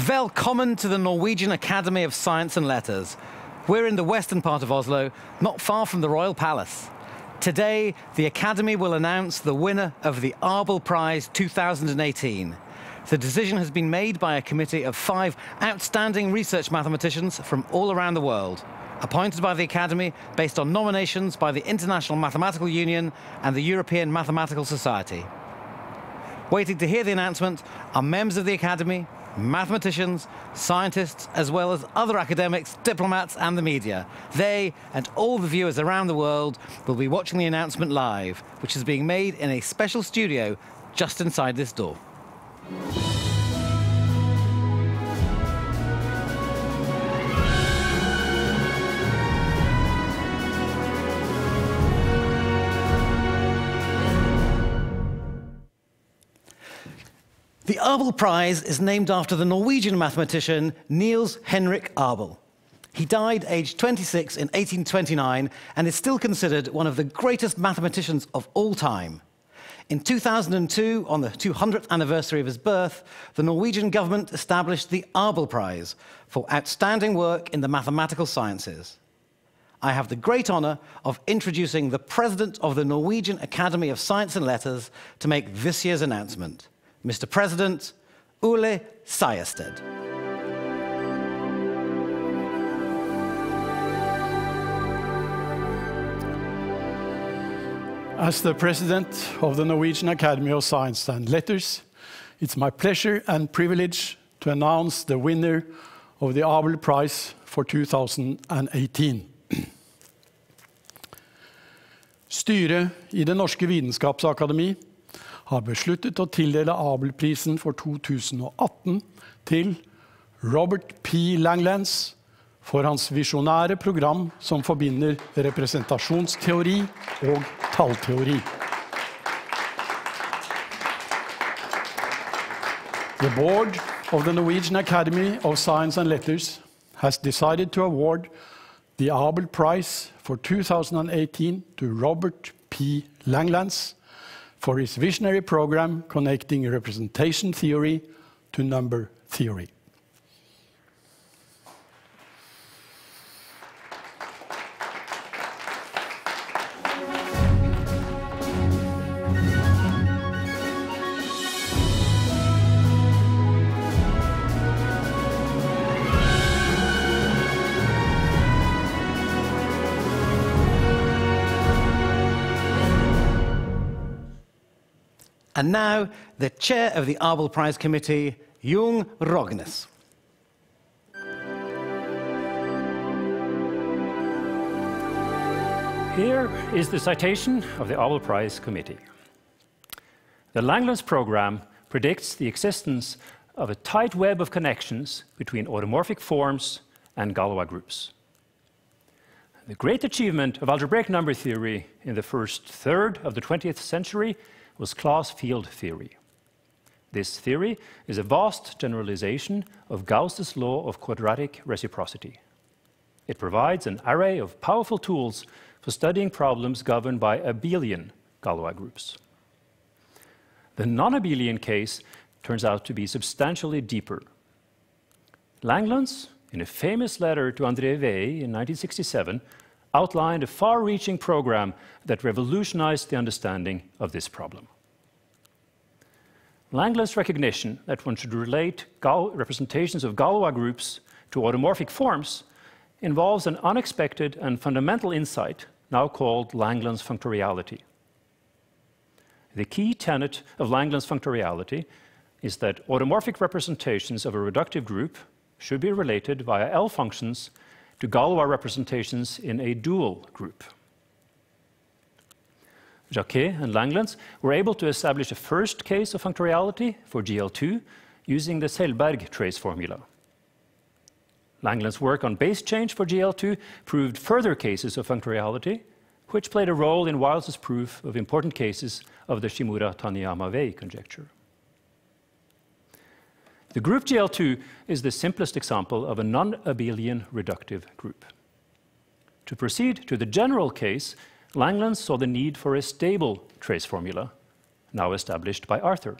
Velkommen to the Norwegian Academy of Science and Letters. We're in the western part of Oslo, not far from the Royal Palace. Today, the Academy will announce the winner of the Abel Prize 2018. The decision has been made by a committee of 5 outstanding research mathematicians from all around the world, appointed by the Academy based on nominations by the International Mathematical Union and the European Mathematical Society. Waiting to hear the announcement are members of the Academy, mathematicians, scientists, as well as other academics, diplomats and the media. They and all the viewers around the world will be watching the announcement live, which is being made in a special studio just inside this door. The Abel Prize is named after the Norwegian mathematician Niels Henrik Abel. He died aged 26 in 1829 and is still considered one of the greatest mathematicians of all time. In 2002, on the 200th anniversary of his birth, the Norwegian government established the Abel Prize for outstanding work in the mathematical sciences. I have the great honor of introducing the president of the Norwegian Academy of Science and Letters to make this year's announcement. Mr. President, Ole Sejersted. As the President of the Norwegian Academy of Science and Letters, it's my pleasure and privilege to announce the winner of the Abel Prize for 2018. Styret i Det Norske Vitenskapsakademi har besluttet å tildele Abelprisen for 2018 til Robert Langlands for hans visjonære program som forbinder representasjonsteori og tallteori. The board of the Norwegian Academy of Science and Letters has decided to award the Abel Prize for 2018 to Robert Langlands for his visionary program connecting representation theory to number theory. And now, the chair of the Abel Prize Committee, young Rognes. Here is the citation of the Abel Prize Committee. The Langlands program predicts the existence of a tight web of connections between automorphic forms and Galois groups. The great achievement of algebraic number theory in the first third of the 20th century was class field theory. This theory is a vast generalization of Gauss's law of quadratic reciprocity. It provides an array of powerful tools for studying problems governed by abelian Galois groups. The non-abelian case turns out to be substantially deeper. Langlands, in a famous letter to André Weil in 1967, outlined a far-reaching program that revolutionized the understanding of this problem. Langlands' recognition that one should relate representations of Galois groups to automorphic forms involves an unexpected and fundamental insight now called Langlands functoriality. The key tenet of Langlands functoriality is that automorphic representations of a reductive group should be related via L functions to Galois representations in a dual group. Jacquet and Langlands were able to establish a first case of functoriality for GL2 using the Selberg trace formula. Langlands' work on base change for GL2 proved further cases of functoriality, which played a role in Wiles's proof of important cases of the Shimura-Taniyama-Wei conjecture. The group GL2 is the simplest example of a non-abelian reductive group. To proceed to the general case, Langlands saw the need for a stable trace formula, now established by Arthur.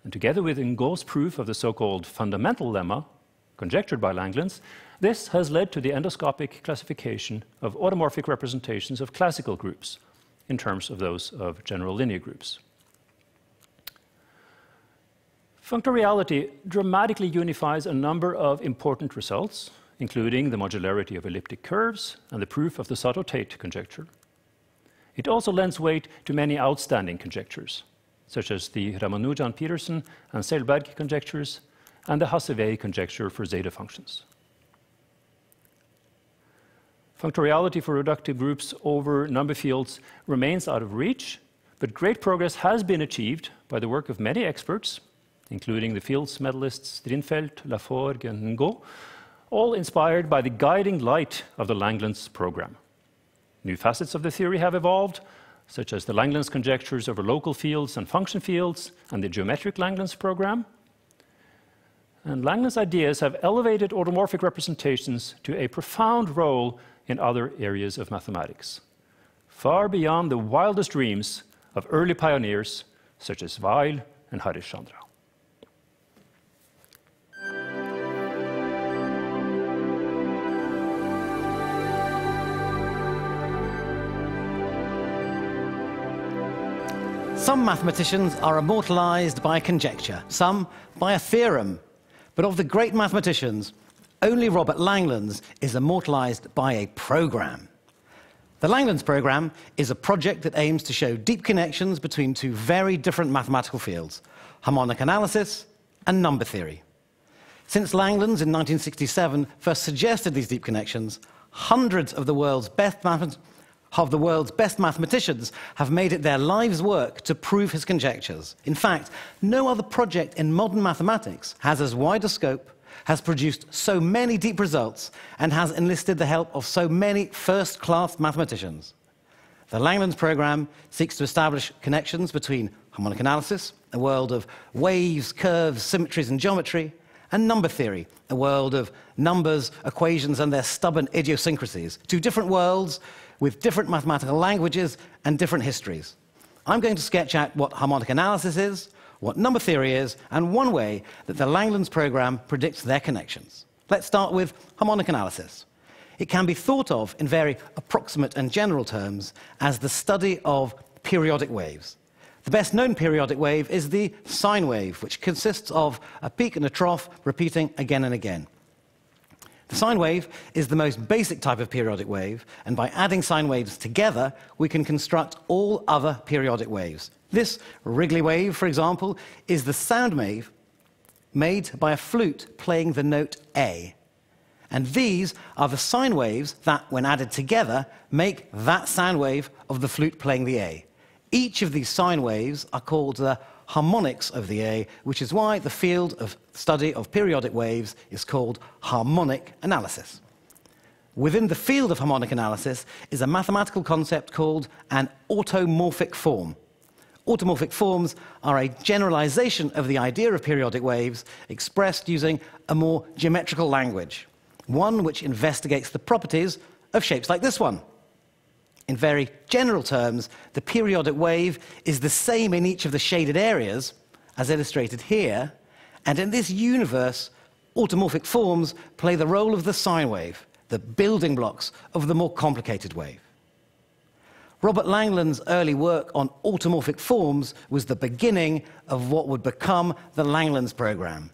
and together with Ingaux's proof of the so-called fundamental lemma, conjectured by Langlands, this has led to the endoscopic classification of automorphic representations of classical groups in terms of those of general linear groups. Functoriality dramatically unifies a number of important results, including the modularity of elliptic curves and the proof of the Sato-Tate conjecture. It also lends weight to many outstanding conjectures, such as the Ramanujan-Peterson and Selberg conjectures and the Hasse-Weil conjecture for zeta functions. Functoriality for reductive groups over number fields remains out of reach, but great progress has been achieved by the work of many experts, including the Fields medalists Drinfeld, Laforgue, and Ngo, all inspired by the guiding light of the Langlands program. New facets of the theory have evolved, such as the Langlands conjectures over local fields and function fields and the geometric Langlands program. And Langlands' ideas have elevated automorphic representations to a profound role in other areas of mathematics, far beyond the wildest dreams of early pioneers such as Weil and Harishchandra. Some mathematicians are immortalized by conjecture, some by a theorem. But of the great mathematicians, only Robert Langlands is immortalized by a program. The Langlands program is a project that aims to show deep connections between two very different mathematical fields, harmonic analysis and number theory. Since Langlands in 1967 first suggested these deep connections, hundreds of the world's best mathematicians have made it their lives' work to prove his conjectures. In fact, no other project in modern mathematics has as wide a scope, has produced so many deep results, and has enlisted the help of so many first-class mathematicians. The Langlands program seeks to establish connections between harmonic analysis, a world of waves, curves, symmetries, and geometry, and number theory, a world of numbers, equations, and their stubborn idiosyncrasies, two different worlds with different mathematical languages and different histories. I'm going to sketch out what harmonic analysis is, what number theory is, and one way that the Langlands program predicts their connections. Let's start with harmonic analysis. It can be thought of in very approximate and general terms as the study of periodic waves. The best-known periodic wave is the sine wave, which consists of a peak and a trough repeating again and again. The sine wave is the most basic type of periodic wave, and by adding sine waves together, we can construct all other periodic waves. This Wrigley wave, for example, is the sound wave made by a flute playing the note A. And these are the sine waves that, when added together, make that sound wave of the flute playing the A. Each of these sine waves are called the harmonics of the A, which is why the field of study of periodic waves is called harmonic analysis. Within the field of harmonic analysis is a mathematical concept called an automorphic form. Automorphic forms are a generalization of the idea of periodic waves expressed using a more geometrical language, one which investigates the properties of shapes like this one. In very general terms, the periodic wave is the same in each of the shaded areas, as illustrated here, and in this universe, automorphic forms play the role of the sine wave, the building blocks of the more complicated wave. Robert Langlands' early work on automorphic forms was the beginning of what would become the Langlands program.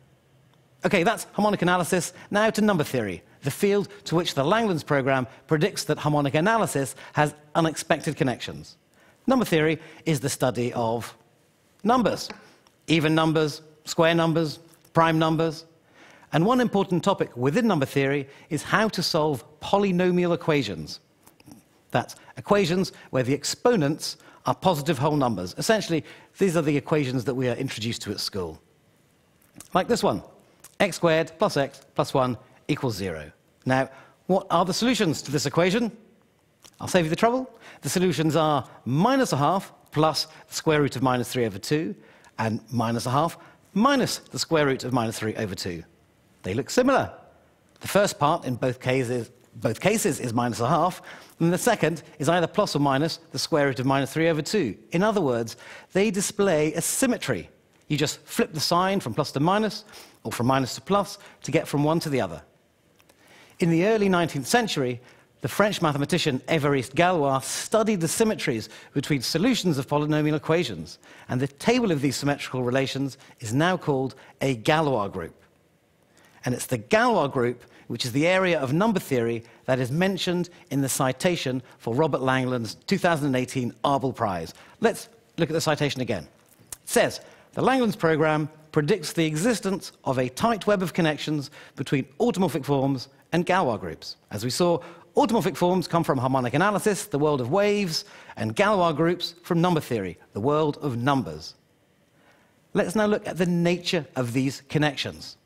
Okay, that's harmonic analysis. Now to number theory, the field to which the Langlands program predicts that harmonic analysis has unexpected connections. Number theory is the study of numbers, even numbers, square numbers, prime numbers. And one important topic within number theory is how to solve polynomial equations. That's equations where the exponents are positive whole numbers. Essentially, these are the equations that we are introduced to at school. Like this one, x squared plus x plus 1 equals 0. Now, what are the solutions to this equation? I'll save you the trouble. The solutions are minus a half plus the square root of minus 3 over 2, and minus a half minus the square root of minus 3 over 2. They look similar. The first part in both cases is minus a half, and the second is either plus or minus the square root of minus 3 over 2. In other words, they display a symmetry. You just flip the sign from plus to minus, or from minus to plus, to get from one to the other. In the early 19th century, the French mathematician Évariste Galois studied the symmetries between solutions of polynomial equations, and the table of these symmetrical relations is now called a Galois group. And it's the Galois group, which is the area of number theory that is mentioned in the citation for Robert Langlands' 2018 Abel Prize. Let's look at the citation again. It says, the Langlands program predicts the existence of a tight web of connections between automorphic forms and Galois groups. As we saw, automorphic forms come from harmonic analysis, the world of waves, and Galois groups from number theory, the world of numbers. Let's now look at the nature of these connections.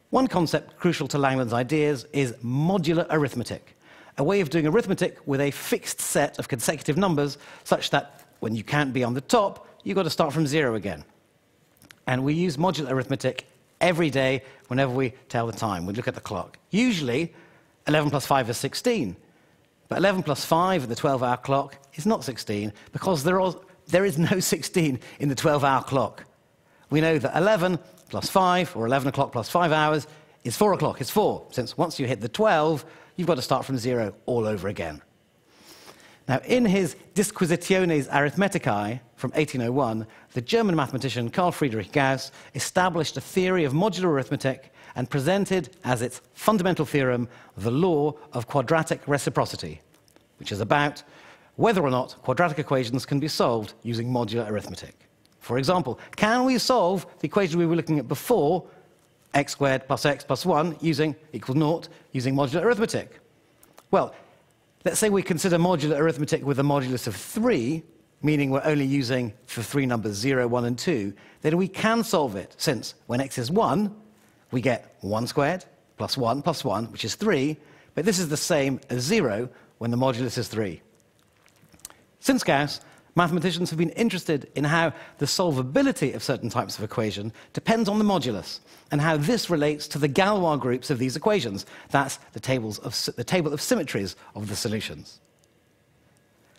One concept crucial to Langlands' ideas is modular arithmetic, a way of doing arithmetic with a fixed set of consecutive numbers such that when you can't be on the top, you've got to start from 0 again. And we use modular arithmetic every day whenever we tell the time. We look at the clock. Usually, 11 plus 5 is 16. But 11 plus 5 in the 12-hour clock is not 16 because there is no 16 in the 12-hour clock. We know that 11 plus 5, or 11 o'clock plus 5 hours, is 4 o'clock. It's 4, since once you hit the 12, you've got to start from 0 all over again. Now, in his Disquisitiones Arithmeticae from 1801, the German mathematician Carl Friedrich Gauss established a theory of modular arithmetic and presented as its fundamental theorem the law of quadratic reciprocity, which is about whether or not quadratic equations can be solved using modular arithmetic. For example, can we solve the equation we were looking at before, x squared plus x plus 1 equals 0, using modular arithmetic? Well, let's say we consider modular arithmetic with a modulus of 3, meaning we're only using for 3 numbers 0, 1, and 2, then we can solve it, since when x is 1, we get 1 squared plus 1, which is 3, but this is the same as 0 when the modulus is 3. Since Gauss, mathematicians have been interested in how the solvability of certain types of equation depends on the modulus, and how this relates to the Galois groups of these equations. That's the table of symmetries of the solutions.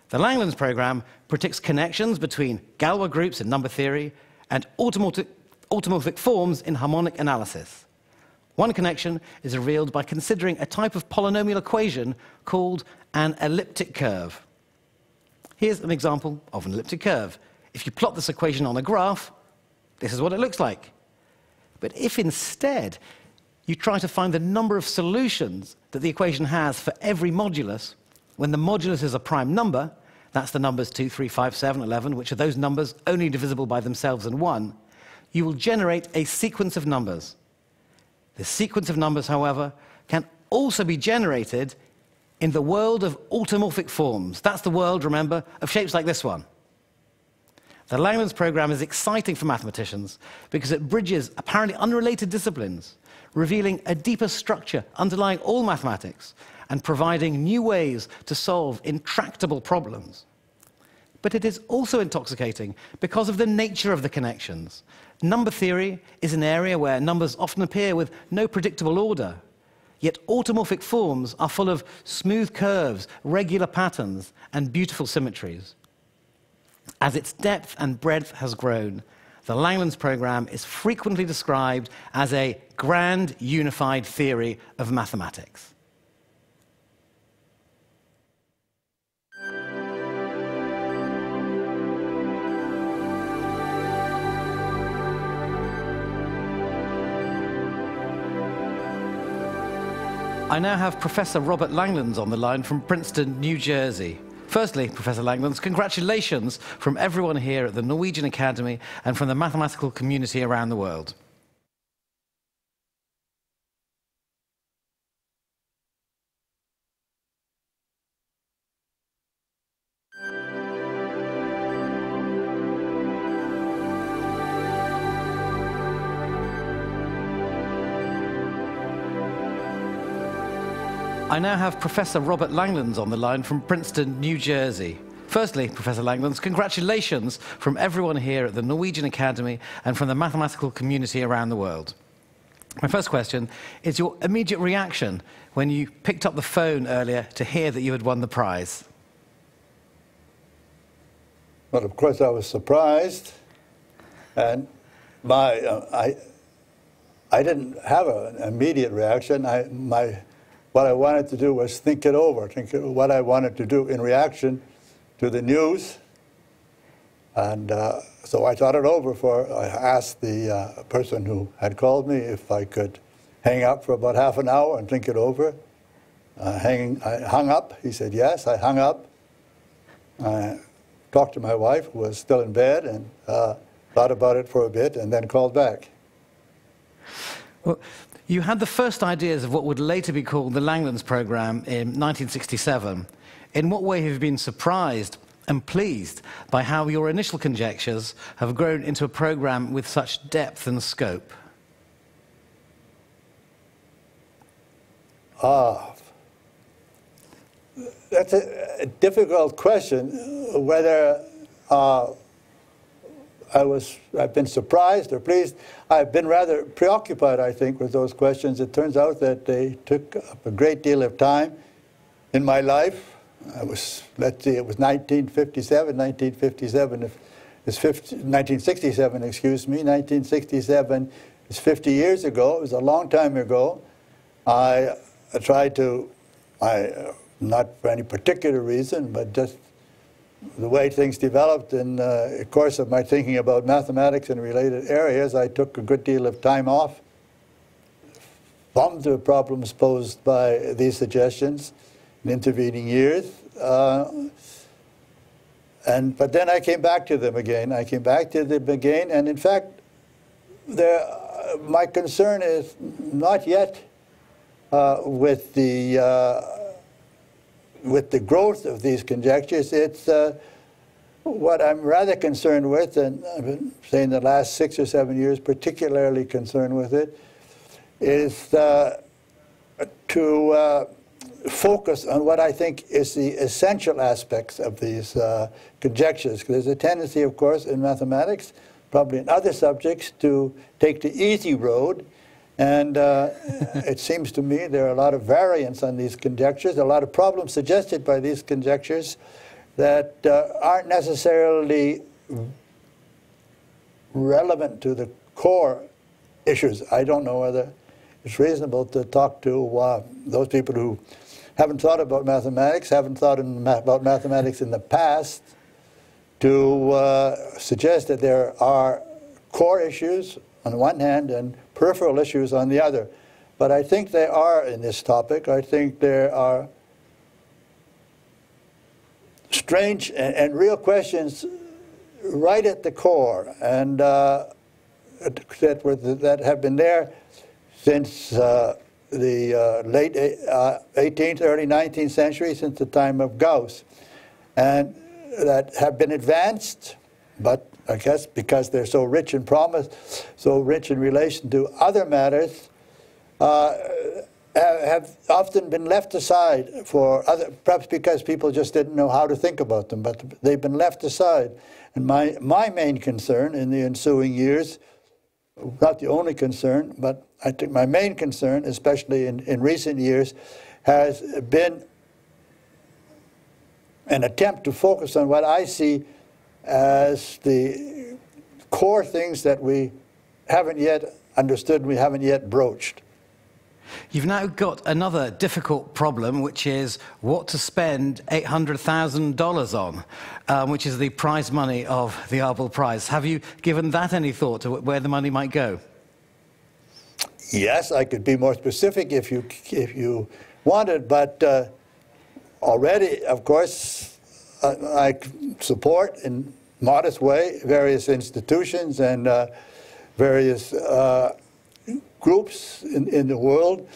The Langlands program predicts connections between Galois groups in number theory and automorphic forms in harmonic analysis. One connection is revealed by considering a type of polynomial equation called an elliptic curve. Here's an example of an elliptic curve. If you plot this equation on a graph, this is what it looks like. But if instead you try to find the number of solutions that the equation has for every modulus, when the modulus is a prime number, that's the numbers 2, 3, 5, 7, 11, which are those numbers only divisible by themselves and 1, you will generate a sequence of numbers. This sequence of numbers, however, can also be generated in the world of automorphic forms. That's the world, remember, of shapes like this one. The Langlands program is exciting for mathematicians because it bridges apparently unrelated disciplines, revealing a deeper structure underlying all mathematics and providing new ways to solve intractable problems. But it is also intoxicating because of the nature of the connections. Number theory is an area where numbers often appear with no predictable order. Yet automorphic forms are full of smooth curves, regular patterns, and beautiful symmetries. As its depth and breadth has grown, the Langlands program is frequently described as a grand unified theory of mathematics. I now have Professor Robert Langlands on the line from Princeton, New Jersey. Firstly, Professor Langlands, congratulations from everyone here at the Norwegian Academy and from the mathematical community around the world. I now have Professor Robert Langlands on the line from Princeton, New Jersey. Firstly, Professor Langlands, congratulations from everyone here at the Norwegian Academy and from the mathematical community around the world. My first question is your immediate reaction when you picked up the phone earlier to hear that you had won the prize. Well, of course, I was surprised, and I didn't have an immediate reaction. What I wanted to do was think it over, think what I wanted to do in reaction to the news. And so I thought it over. I asked the person who had called me if I could hang up for about half an hour and think it over. I hung up. He said yes. I hung up. I talked to my wife, who was still in bed, and thought about it for a bit, and then called back. Well, you had the first ideas of what would later be called the Langlands program in 1967. In what way have you been surprised and pleased by how your initial conjectures have grown into a program with such depth and scope? That's a difficult question, whether I've been surprised or pleased. I've been rather preoccupied, I think, with those questions. It turns out that they took up a great deal of time in my life. Let's see, it was 1967, 1967, excuse me. 1967 is 50 years ago. It was a long time ago. I tried to, not for any particular reason, but just the way things developed in the course of my thinking about mathematics and related areas, I took a good deal of time off from the problems posed by these suggestions in intervening years. But then I came back to them again. I came back to them again, and in fact, my concern is not yet with the growth of these conjectures. It's what I'm rather concerned with, and I've been saying the last 6 or 7 years, particularly concerned with it, is to focus on what I think is the essential aspects of these conjectures. There's a tendency, of course, in mathematics, probably in other subjects, to take the easy road. And it seems to me there are a lot of variants on these conjectures, a lot of problems suggested by these conjectures that aren't necessarily relevant to the core issues. I don't know whether it's reasonable to talk to those people who haven't thought about mathematics, haven't thought about mathematics in the past, to suggest that there are core issues on the one hand and peripheral issues on the other. But I think they are in this topic. I think there are strange and real questions right at the core, and that have been there since the late 18th, early 19th century, since the time of Gauss, and that have been advanced, but I guess because they're so rich in promise, so rich in relation to other matters, have often been left aside for perhaps because people just didn't know how to think about them, but they've been left aside. And my main concern in the ensuing years, not the only concern, but I think my main concern, especially in recent years, has been an attempt to focus on what I see as the core things that we haven't yet understood, we haven't yet broached. You've now got another difficult problem, which is what to spend $800,000 on, which is the prize money of the Abel Prize. Have you given that any thought to where the money might go? Yes, I could be more specific if you wanted, but already, of course, I support in modest way various institutions and various groups in the world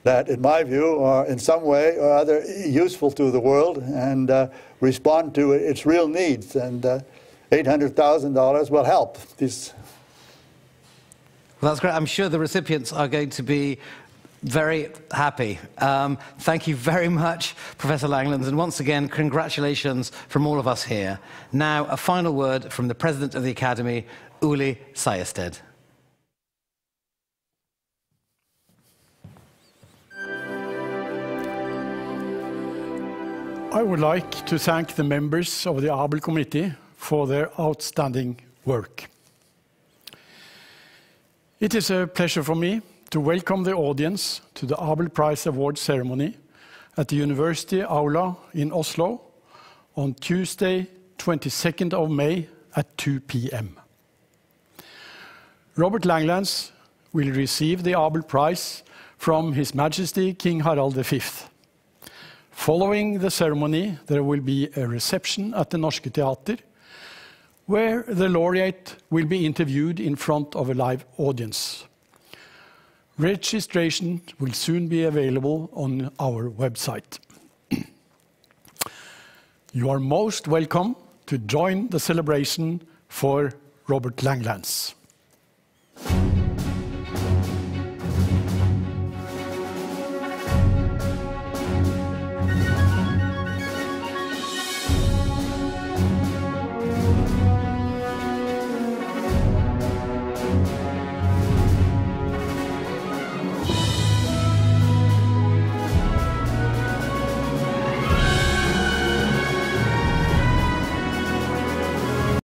that, in my view, are in some way or other useful to the world and respond to its real needs. And $800,000 will help. Well, that's great. I'm sure the recipients are going to be very happy. Thank you very much, Professor Langlands, and once again, congratulations from all of us here. Now, a final word from the President of the Academy, Uli Sejersted. I would like to thank the members of the Abel Committee for their outstanding work. It is a pleasure for me to welcome the audience to the Abel Prize Award ceremony at the University Aula in Oslo on Tuesday, 22nd of May at 2 p.m. Robert Langlands will receive the Abel Prize from His Majesty King Harald V. Following the ceremony, there will be a reception at the Norske Teater, where the laureate will be interviewed in front of a live audience. Registration will soon be available on our website. You are most welcome to join the celebration for Robert Langlands.